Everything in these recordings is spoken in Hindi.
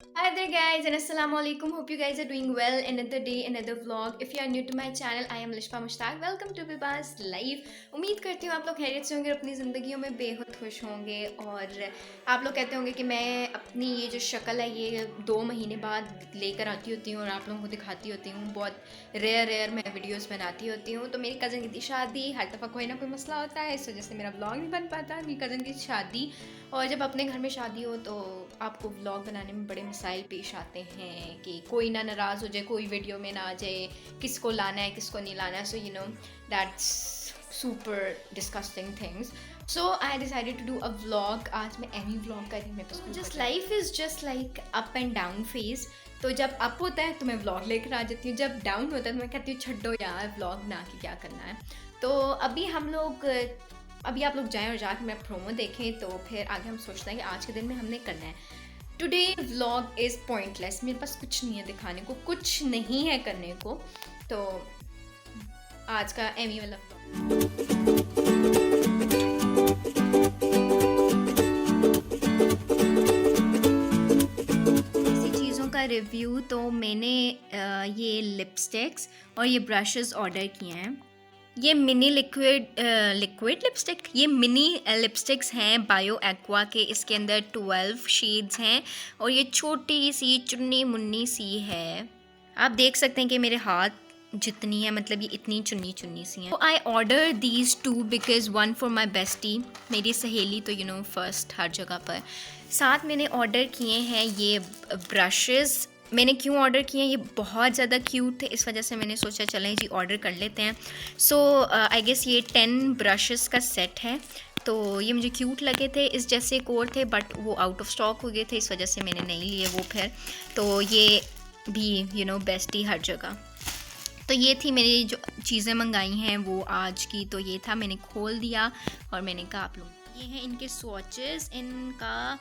Hi there guys and assalamualaikum. Hope you guys are doing well. Another day, another vlog. If you are new to my channel, I am Lishpa Mushtaq. Welcome to Biba's Life. उम्मीद करती हूँ आप लोग खैरियत से होंगे और अपनी ज़िंदगियों में बेहद खुश होंगे। और आप लोग कहते होंगे कि मैं अपनी ये जो शक्ल है ये 2 महीने बाद लेकर आती होती हूँ और आप लोगों को दिखाती होती हूँ। बहुत रेयर मैं वीडियोस बनाती होती हूँ। तो मेरी कज़न की थी शादी, हर दफ़ा कोई ना कोई मसला होता है, इस वजह से मेरा व्लॉग नहीं बन पाता। मेरी कज़न की शादी, और जब अपने घर में शादी हो तो आपको व्लॉग बनाने में बड़े मसाइल पेश आते हैं कि कोई ना नाराज़ हो जाए, कोई वीडियो में ना आ जाए, किसको लाना है किसको नहीं लाना है। So you know that's super disgusting things. So I decided to do a vlog. आज मैं एमी व्लॉग कर रही हूँ। मेरे पास just life is just like up and down phase. तो जब अप होता है तो मैं व्लॉग लेकर आ जाती हूँ, जब डाउन होता है तो मैं कहती हूँ छड्डो यार व्लॉग बना के क्या करना है। तो अभी आप लोग जाएं और जाकर मेरा प्रोमो देखें तो फिर आगे हम सोचते हैं कि आज के दिन में हमने करना है। Today vlog is pointless. मेरे पास कुछ नहीं है दिखाने को, कुछ नहीं है करने को। तो आज का एमी वाला ऐसी चीज़ों का रिव्यू। तो मैंने ये लिपस्टिक्स और ये ब्रशेस ऑर्डर किए हैं। ये मिनी लिक्विड लिपस्टिक, ये मिनी लिपस्टिक्स हैं बायो एक्वा के। इसके अंदर 12 शेड्स हैं और ये छोटी सी चुन्नी मुन्नी सी है। आप देख सकते हैं कि मेरे हाथ जितनी है, मतलब ये इतनी चुन्नी चुन्नी सी हैं। तो I order these 2 because one for my bestie, मेरी सहेली तो फर्स्ट हर जगह पर। साथ मैंने ऑर्डर किए हैं ये ब्रशेज़। मैंने क्यों ऑर्डर किए हैं, ये बहुत ज़्यादा क्यूट थे, इस वजह से मैंने सोचा चलें जी ऑर्डर कर लेते हैं। सो आई गेस ये 10 ब्रशेस का सेट है। तो ये मुझे क्यूट लगे थे, इस जैसे एक और थे बट वो आउट ऑफ स्टॉक हो गए थे, इस वजह से मैंने नहीं लिए वो फिर। तो ये भी बेस्टी हर जगह। तो ये थी मेरी जो चीज़ें मंगाई हैं वो आज की। तो ये था, मैंने खोल दिया और मैंने कहा आप लोग, ये हैं इनके स्वॉचेस। इनका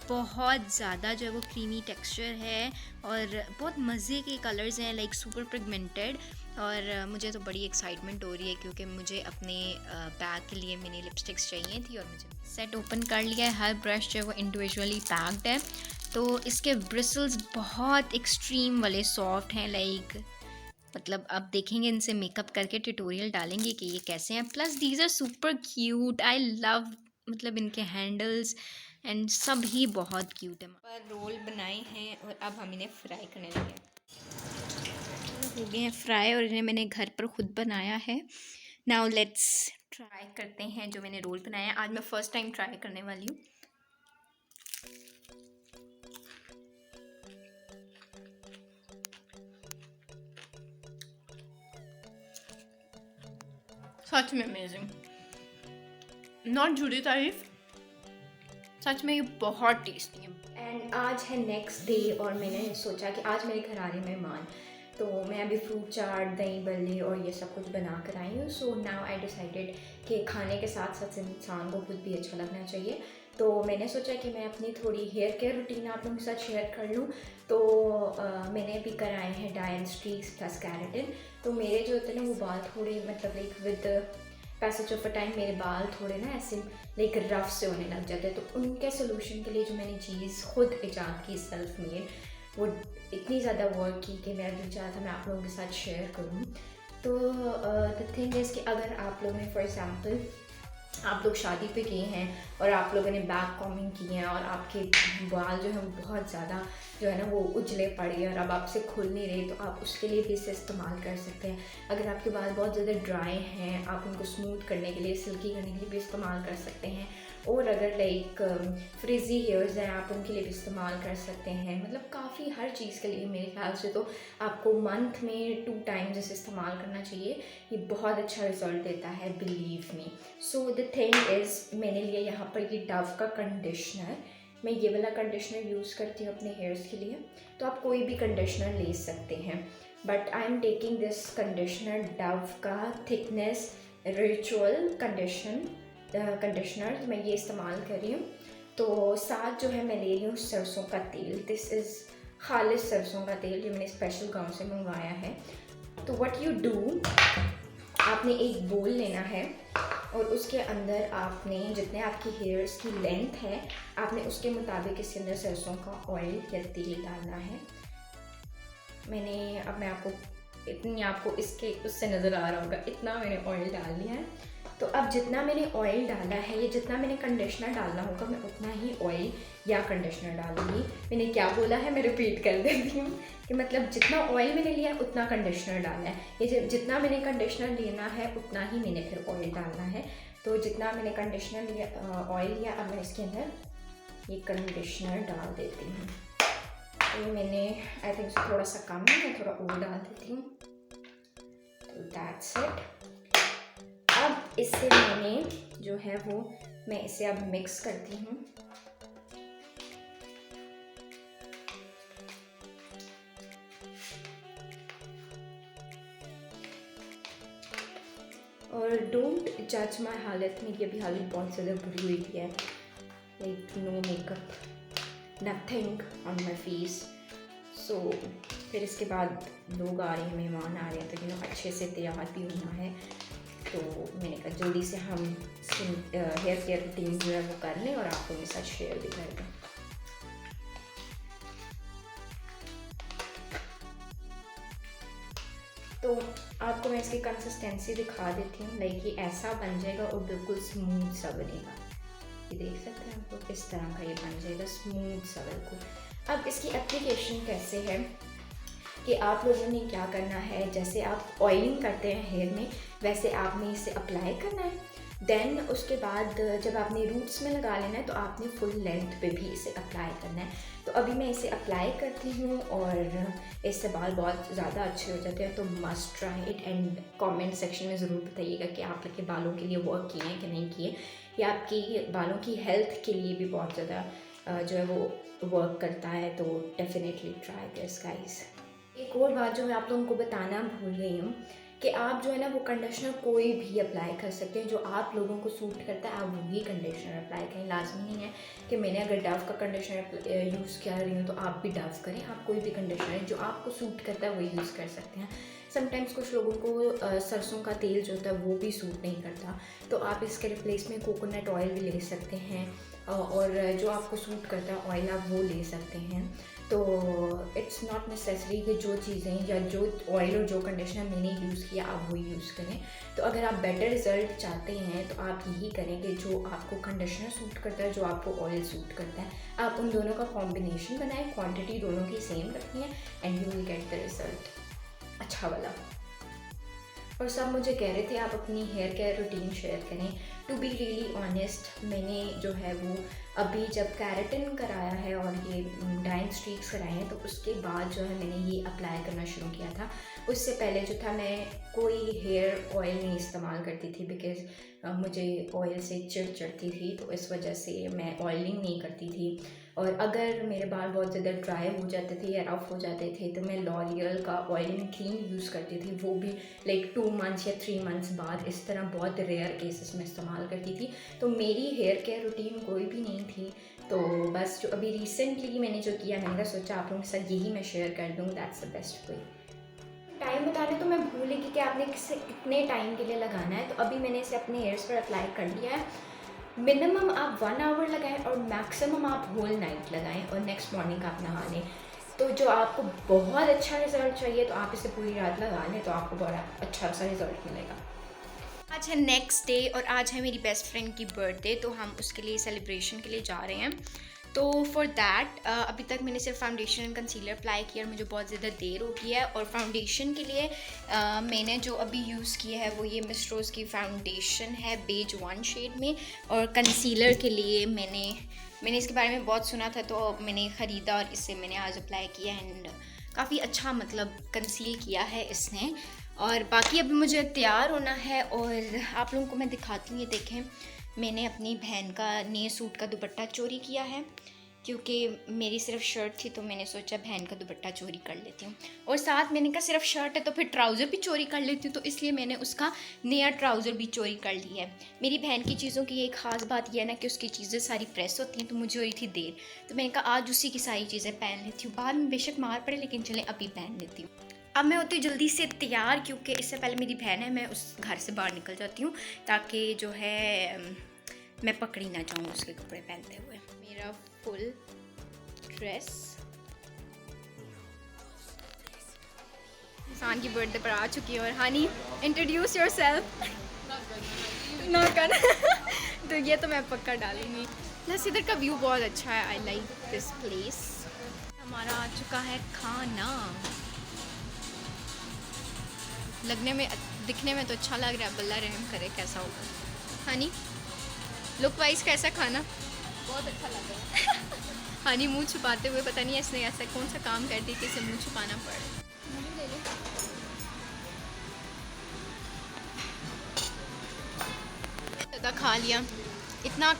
बहुत ज़्यादा जो है वो क्रीमी टेक्सचर है और बहुत मज़े के कलर्स हैं, लाइक सुपर पिगमेंटेड। और मुझे तो बड़ी एक्साइटमेंट हो रही है क्योंकि मुझे अपने बैग के लिए मिनी लिपस्टिक्स चाहिए थी और मुझे सेट ओपन कर लिया है। हर ब्रश जो है वो इंडिविजुअली पैक्ड है। तो इसके ब्रिसल्स बहुत एक्सट्रीम वाले सॉफ्ट हैं, लाइक मतलब आप देखेंगे इनसे मेकअप करके ट्यूटोरियल डालेंगे कि ये कैसे हैं। Plus these are super cute, I love, मतलब इनके हैंडल्स एंड सब ही बहुत क्यूट है। पर रोल बनाए हैं और अब हम इन्हें फ्राई करने लगे। हो गए हैं फ्राई और इन्हें मैंने घर पर ख़ुद बनाया है। नाउ लेट्स ट्राई करते हैं जो मैंने रोल बनाया है। आज मैं फ़र्स्ट टाइम ट्राई करने वाली हूँ। सच में अमेजिंग, नॉट झूठी तारीफ, सच में ये बहुत टेस्टी है। एंड आज है नेक्स्ट डे और मैंने सोचा कि आज मेरे घर आ रहे मेहमान, तो मैं अभी फ्रूट चाट, दही बल्ले और ये सब कुछ बना कर आई हूँ। सो नाउ आई डिसाइडेड कि खाने के साथ साथ इंसान को खुद भी अच्छा लगना चाहिए। तो मैंने सोचा कि मैं अपनी थोड़ी हेयर केयर रूटीन आप लोगों के साथ शेयर कर लूँ। तो मैंने भी कराए हैं dye and streaks plus keratin. तो मेरे जो होते हैं ना वो बाल थोड़े, मतलब like with passage of a time मेरे बाल थोड़े ना ऐसे लाइक रफ से होने लग जाते हैं। तो उनके सोल्यूशन के लिए जो मैंने चीज़ खुद ईजाद की, सेल्फ मेड, वो इतनी ज़्यादा वर्क की कि मेरा दिल चाहा था मैं आप लोगों के साथ शेयर करूँ। तो द थिंग इज़ कि अगर आप लोगों ने फॉर एग्ज़ाम्पल आप लोग शादी पे गए हैं और आप लोगों ने बैक कॉमिंग किए हैं और आपके बाल जो है बहुत ज़्यादा जो है ना वो उजले पड़े और अब आपसे खुल नहीं रहे, तो आप उसके लिए भी इसे इस्तेमाल कर सकते हैं। अगर आपके बाल बहुत ज़्यादा ड्राई हैं, आप उनको स्मूथ करने के लिए, सिल्की करने के लिए भी इस्तेमाल कर सकते हैं। और अगर लाइक फ्रिजी हेयर्स हैं, आप उनके लिए भी इस्तेमाल कर सकते हैं। मतलब काफ़ी हर चीज़ के लिए मेरे ख्याल से तो आपको मंथ में 2 टाइम्स इसे इस्तेमाल करना चाहिए। ये बहुत अच्छा रिजल्ट देता है, believe me. So the thing is, मैंने लिया यहाँ पर ये डव का कंडीशनर। मैं ये वाला कंडीशनर यूज़ करती हूँ अपने हेयर्स के लिए। तो आप कोई भी कंडीशनर ले सकते हैं, but I am taking this conditioner Dove का थिकनेस रिचुअल कंडीशनर। मैं ये इस्तेमाल कर रही हूँ। तो साथ जो है मैं ले रही हूँ सरसों का तेल। दिस इज़ खालिस सरसों का तेल जो मैंने स्पेशल गांव से मंगवाया है। तो व्हाट यू डू, आपने एक बोल लेना है और उसके अंदर आपने जितने आपकी हेयर्स की लेंथ है आपने उसके मुताबिक इसके अंदर सरसों का ऑयल या तेल डालना है। मैं आपको इतनी आपको इसके उससे नज़र आ रहा होगा, इतना मैंने ऑयल डाल लिया है। तो अब जितना मैंने ऑयल डाला है, ये जितना मैंने कंडीशनर डालना होगा मैं उतना ही ऑयल या कंडीशनर डालूंगी। मैंने क्या बोला है मैं रिपीट कर देती हूँ कि मतलब जितना ऑयल मैंने लिया है उतना कंडीशनर डालना है। ये जितना मैंने कंडीशनर लेना है उतना ही मैंने फिर ऑयल डालना है। तो जितना मैंने कंडीशनर लिया ऑयल लिया, अब मैं इसके अंदर ये कंडीशनर डाल देती हूँ। तो मैंने आई थिंक थोड़ा सा कम है, मैं थोड़ा और डाल देती हूँ। तो दैट्स इट। अब इससे मैंने जो है वो मैं इसे अब मिक्स करती हूँ। और डोंट जज माई हालत, मेरी अभी हालत बहुत ज़्यादा बुरी हुई है, like no makeup, nothing on my face. So फिर इसके बाद लोग आ रहे हैं, मेहमान आ रहे हैं, तो अच्छे से तैयार भी होना है। तो मैंने कहा जल्दी से हम हेयर केयर रूटीन जो है वो कर लें और आपको मेरे साथ शेयर भी कर दें। तो आपको मैं इसकी कंसिस्टेंसी दिखा देती हूँ। लाइक ये ऐसा बन जाएगा और बिल्कुल स्मूथ सा बनेगा। ये देख सकते हैं आप लोग, इस तरह का ये बन जाएगा स्मूथ सा बिल्कुल। अब इसकी एप्लीकेशन कैसे है कि आप लोगों ने क्या करना है, जैसे आप ऑयलिंग करते हैं हेयर में वैसे आपने इसे अप्लाई करना है। देन उसके बाद जब आपने रूट्स में लगा लेना है तो आपने फुल लेंथ पे भी इसे अप्लाई करना है। तो अभी मैं इसे अप्लाई करती हूँ और इससे बाल बहुत ज़्यादा अच्छे हो जाते हैं। तो must try it and comment section में ज़रूर बताइएगा कि आप लोग के बालों के लिए वर्क किए हैं कि नहीं किए, या आपकी बालों की हेल्थ के लिए भी बहुत ज़्यादा जो है वो वर्क करता है। तो डेफिनेटली ट्राई दिस गाइस। एक और बात जो मैं आप लोगों को बताना भूल गई हूँ कि आप जो है ना वो कंडीशनर कोई भी अप्लाई कर सकते हैं, जो आप लोगों को सूट करता है आप वही कंडीशनर अप्लाई करें। लाजमी नहीं है कि मैंने अगर डव का कंडीशनर यूज़ कर रही हूँ तो आप भी डव करें। आप कोई भी कंडीशनर जो आपको सूट करता है वही यूज़ कर सकते हैं। समटाइम्स कुछ लोगों को सरसों का तेल जो होता है वो भी सूट नहीं करता, तो आप इसके रिप्लेस में कोकोनट ऑयल भी ले सकते हैं और जो आपको सूट करता है ऑयल आप वो ले सकते हैं। तो इट्स नॉट नेसेसरी कि जो चीज़ें या जो ऑयल और जो कंडीशनर मैंने यूज़ किया आप वही यूज़ करें। तो अगर आप बेटर रिजल्ट चाहते हैं तो आप यही करें कि जो आपको कंडीशनर सूट करता है, जो आपको ऑयल सूट करता है, आप उन दोनों का कॉम्बिनेशन बनाएं। क्वांटिटी दोनों की सेम रखनी है and you will get the result अच्छा वाला। और सब मुझे कह रहे थे आप अपनी हेयर केयर रूटीन शेयर करें। टू बी रियली ऑनेस्ट, मैंने जो है वो अभी जब कैरेटिन कराया है और ये डाइंग स्ट्रीक्स कराए हैं तो उसके बाद जो है मैंने ये अप्लाई करना शुरू किया था। उससे पहले जो था मैं कोई हेयर ऑयल नहीं इस्तेमाल करती थी बिकॉज़ मुझे ऑयल से चिढ़ चढ़ती थी, तो इस वजह से मैं ऑयलिंग नहीं करती थी। और अगर मेरे बाल बहुत ज़्यादा ड्राई हो जाते थे या रफ हो जाते थे तो मैं लॉरियल का ऑयलिंग क्रीम यूज़ करती थी, वो भी लाइक 2 मंथ्स या 3 मंथ्स बाद, इस तरह बहुत रेयर केसेस में इस्तेमाल करती थी। तो मेरी हेयर केयर रूटीन कोई भी नहीं थी। तो बस जो अभी रिसेंटली मैंने जो किया, मैंने सोचा आप लोगों के साथ यही मैं शेयर कर दूँ। That's the best way. Time बताने तो मैं भूल गई कि आपने कितने टाइम के लिए लगाना है। तो अभी मैंने इसे अपने हेयर्स पर अप्लाई कर लिया है। मिनिमम आप 1 आवर लगाएं और मैक्सिमम आप होल नाइट लगाएं और नेक्स्ट मॉर्निंग आप नहा लें। तो जो आपको बहुत अच्छा रिजल्ट चाहिए तो आप इसे पूरी रात लगा लें तो आपको बड़ा अच्छा सा रिजल्ट मिलेगा। आज है नेक्स्ट डे और आज है मेरी बेस्ट फ्रेंड की बर्थडे, तो हम उसके लिए सेलिब्रेशन के लिए जा रहे हैं। तो फॉर दैट अभी तक मैंने सिर्फ फाउंडेशन एंड कंसीलर अप्लाई किया और मुझे बहुत ज़्यादा देर हो गई है। और फाउंडेशन के लिए मैंने जो अभी यूज़ किया है वो ये मिस रोज़ की फाउंडेशन है बेज 1 शेड में। और कंसीलर के लिए मैंने इसके बारे में बहुत सुना था तो मैंने ख़रीदा और इसे मैंने आज अप्लाई किया एंड काफ़ी अच्छा मतलब कंसील किया है इसने। और बाकी अभी मुझे तैयार होना है और आप लोगों को मैं दिखाती हूँ। ये देखें, मैंने अपनी बहन का नए सूट का दुपट्टा चोरी किया है क्योंकि मेरी सिर्फ शर्ट थी तो मैंने सोचा बहन का दुपट्टा चोरी कर लेती हूँ। और साथ मैंने कहा सिर्फ शर्ट है तो फिर ट्राउज़र भी चोरी कर लेती हूँ, तो इसलिए मैंने उसका नया ट्राउज़र भी चोरी कर लिया है। मेरी बहन की चीज़ों की एक ख़ास बात यह है ना कि उसकी चीज़ें सारी प्रेस होती हैं, तो मुझे हुई थी देर, तो मैंने कहा आज उसी की सारी चीज़ें पहन लेती हूँ। बाद में बेशक मार पड़े लेकिन चलें अभी पहन लेती हूँ। अब मैं होती हूँ जल्दी से तैयार, क्योंकि इससे पहले मेरी बहन है, मैं उस घर से बाहर निकल जाती हूँ ताकि जो है मैं पकड़ी ना जाऊँ उसके कपड़े पहनते हुए। मेरा फुल ड्रेस इंसान की बर्थडे पर आ चुकी है। और हनी, इंट्रोड्यूस योरसेल्फ। ना कर तो ये तो मैं पक्का डालूंगी। प्लस इधर का व्यू बहुत अच्छा है, आई लाइक दिस प्लेस। हमारा आ चुका है खाना। लगने में दिखने में तो अच्छा लग रहा है, बल्ला रहम करे कैसा होगा। हनी, लुक वाइज कैसा खाना? बहुत अच्छा लग रहा है। हनी मुंह छुपाते हुए, पता नहीं इसने ऐसा कौन सा काम कर दी कि इसे मुंह छुपाना पड़े। ले लो। ज़्यादा खा लिया, इतना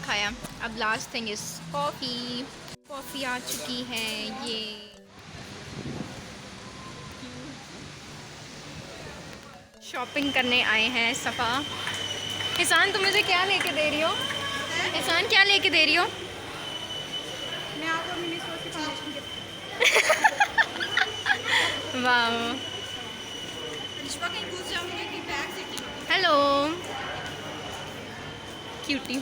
खाया। अब last thing is coffee. Coffee आ चुकी है। ये शॉपिंग करने आए हैं सफ़ा। एहसान, तुम मुझे क्या लेके दे रही हो? एहसान, क्या लेके दे रही हो? मैं आपको मिनी सोच की फाउंडेशन गिफ्ट वाह, रिश्वा कहीं घुस जाऊंगी कि बैग से। Hello cutie.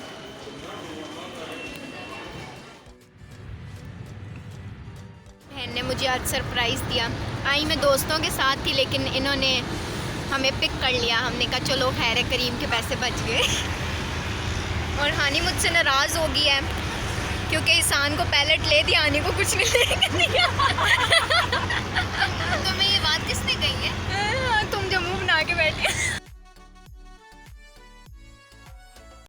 बहन ने मुझे आज सरप्राइज़ दिया। आई मैं दोस्तों के साथ थी, लेकिन इन्होंने हमें पिक कर लिया। हमने कहा चलो खैर करीम के पैसे बच गए। और हानी मुझसे नाराज़ हो गई है क्योंकि इंसान को पैलेट ले दिया, आने को कुछ नहीं लेके दिया। तो मैं ये बात किसने कही है? तुम जो मुंह बना के बैठी।